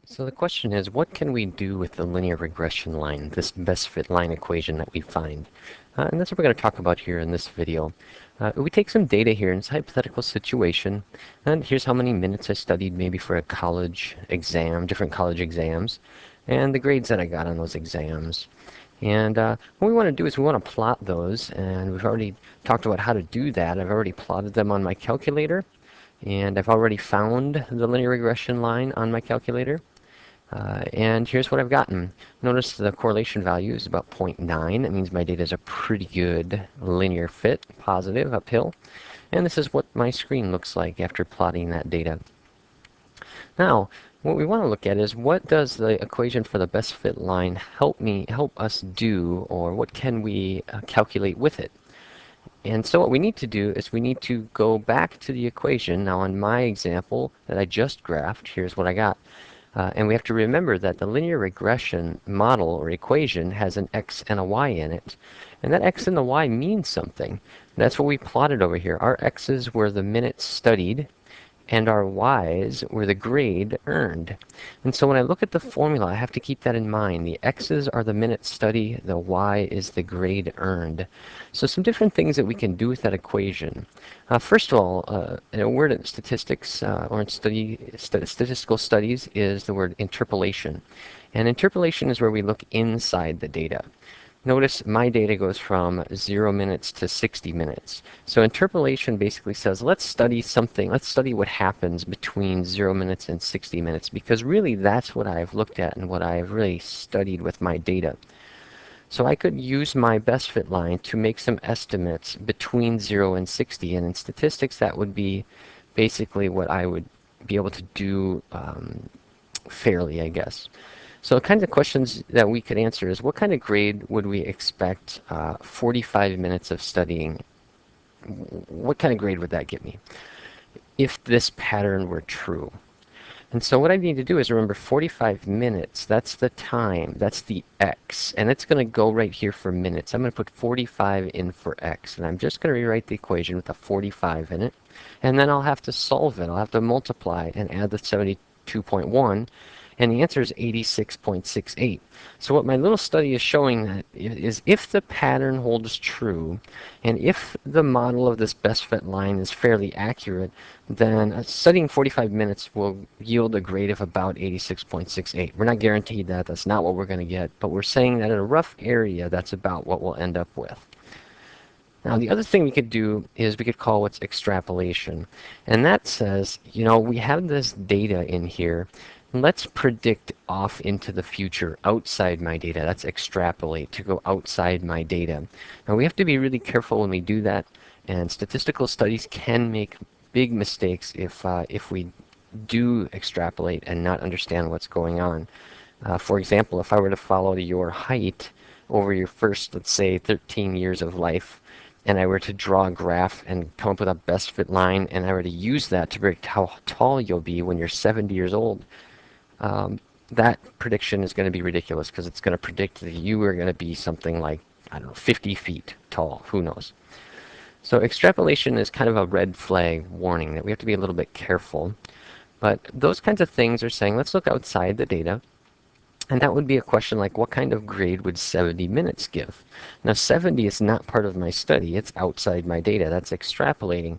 So the question is, what can we do with the linear regression line, this best fit line equation that we find? And that's what we're going to talk about here in this video. We take some data here in this hypothetical situation, and here's how many minutes I studied maybe for a college exam, different college exams, and the grades that I got on those exams. And what we want to do is we want to plot those, and we've already talked about how to do that. I've already plotted them on my calculator, and I've already found the linear regression line on my calculator. And here's what I've gotten. Notice the correlation value is about 0.9. That means my data is a pretty good linear fit, positive, uphill. And this is what my screen looks like after plotting that data. Now, what we want to look at is what does the equation for the best fit line help us do, or what can we calculate with it? And so what we need to do is we need to go back to the equation. Now on my example that I just graphed, here's what I got. And we have to remember that the linear regression model or equation has an x and a y in it. And that x and the y means something. And that's what we plotted over here. Our x's were the minutes studied, and our y's were the grade earned. And so when I look at the formula, I have to keep that in mind. The x's are the minutes study, the y is the grade earned. So some different things that we can do with that equation. First of all, a word in statistics or in statistical studies is the word interpolation. And interpolation is where we look inside the data. Notice my data goes from 0 minutes to 60 minutes. So interpolation basically says, let's study something, let's study what happens between 0 minutes and 60 minutes, because really that's what I've looked at and what I've really studied with my data. So I could use my best fit line to make some estimates between 0 and 60, and in statistics that would be basically what I would be able to do fairly, I guess. So the kinds of questions that we could answer is, what kind of grade would we expect 45 minutes of studying? What kind of grade would that give me if this pattern were true? And so what I need to do is remember 45 minutes, that's the time, that's the x, and it's going to go right here for minutes. I'm going to put 45 in for x, and I'm just going to rewrite the equation with a 45 in it, and then I'll have to solve it. I'll have to multiply and add the 72.1, and the answer is 86.68. So what my little study is showing that is if the pattern holds true, and if the model of this best fit line is fairly accurate, then studying 45 minutes will yield a grade of about 86.68. We're not guaranteed that. That's not what we're going to get, but we're saying that in a rough area, that's about what we'll end up with. Now, the other thing we could do is we could call what's extrapolation. And that says, you know, we have this data in here. Let's predict off into the future outside my data. That's extrapolate, to go outside my data. Now, we have to be really careful when we do that. And statistical studies can make big mistakes if we do extrapolate and not understand what's going on. For example, if I were to follow your height over your first, let's say, 13 years of life, and I were to draw a graph and come up with a best fit line, and I were to use that to predict how tall you'll be when you're 70 years old, that prediction is going to be ridiculous, because it's going to predict that you are going to be something like, I don't know, 50 feet tall. Who knows? So extrapolation is kind of a red flag warning that we have to be a little bit careful. But those kinds of things are saying, let's look outside the data. And that would be a question like, what kind of grade would 70 minutes give? Now, 70 is not part of my study. It's outside my data. That's extrapolating.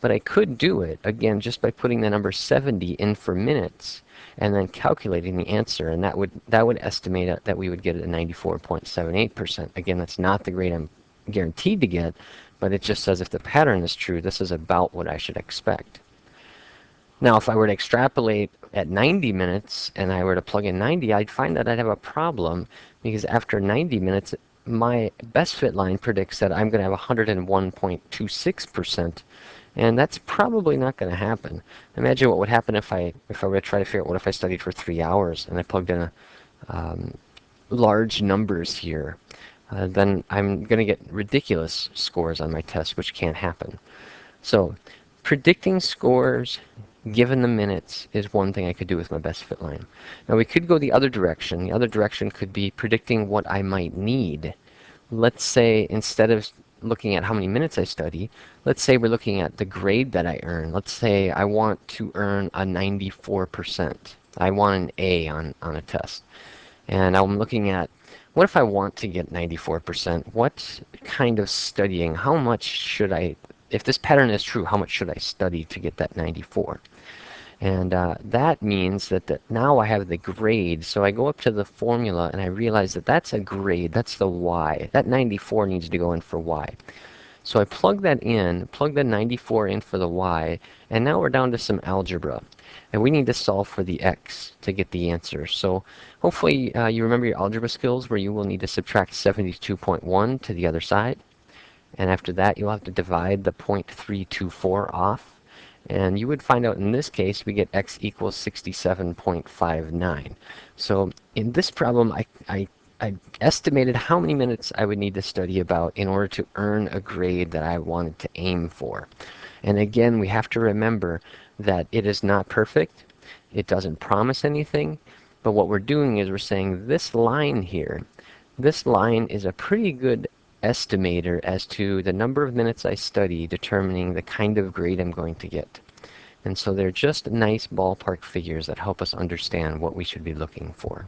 But I could do it, again, just by putting the number 70 in for minutes and then calculating the answer. And that would estimate that we would get a 94.78%. Again, that's not the grade I'm guaranteed to get, but it just says if the pattern is true, this is about what I should expect. Now, if I were to extrapolate at 90 minutes and I were to plug in 90, I'd find that I'd have a problem, because after 90 minutes, my best fit line predicts that I'm going to have 101.26%, and that's probably not going to happen. Imagine what would happen if I were to try to figure out what if I studied for 3 hours and I plugged in large numbers here. Then I'm going to get ridiculous scores on my test, which can't happen. So predicting scores given the minutes is one thing I could do with my best fit line. Now we could go the other direction. The other direction could be predicting what I might need. Let's say instead of looking at how many minutes I study, let's say we're looking at the grade that I earn. Let's say I want to earn a 94%. I want an A on a test. And I'm looking at, what if I want to get 94%? What kind of studying, how much should I, if this pattern is true, how much should I study to get that 94? And that means that now I have the grade. So I go up to the formula and I realize that that's a grade. That's the y. That 94 needs to go in for y. So I plug that in, plug the 94 in for the y, and now we're down to some algebra. And we need to solve for the x to get the answer. So hopefully you remember your algebra skills where you will need to subtract 72.1 to the other side. And after that, you'll have to divide the 0.324 off. And you would find out in this case, we get x equals 67.59. So in this problem, I estimated how many minutes I would need to study about in order to earn a grade that I wanted to aim for. And again, we have to remember that it is not perfect. It doesn't promise anything. But what we're doing is we're saying this line here, this line is a pretty good estimator as to the number of minutes I study, determining the kind of grade I'm going to get. And so they're just nice ballpark figures that help us understand what we should be looking for.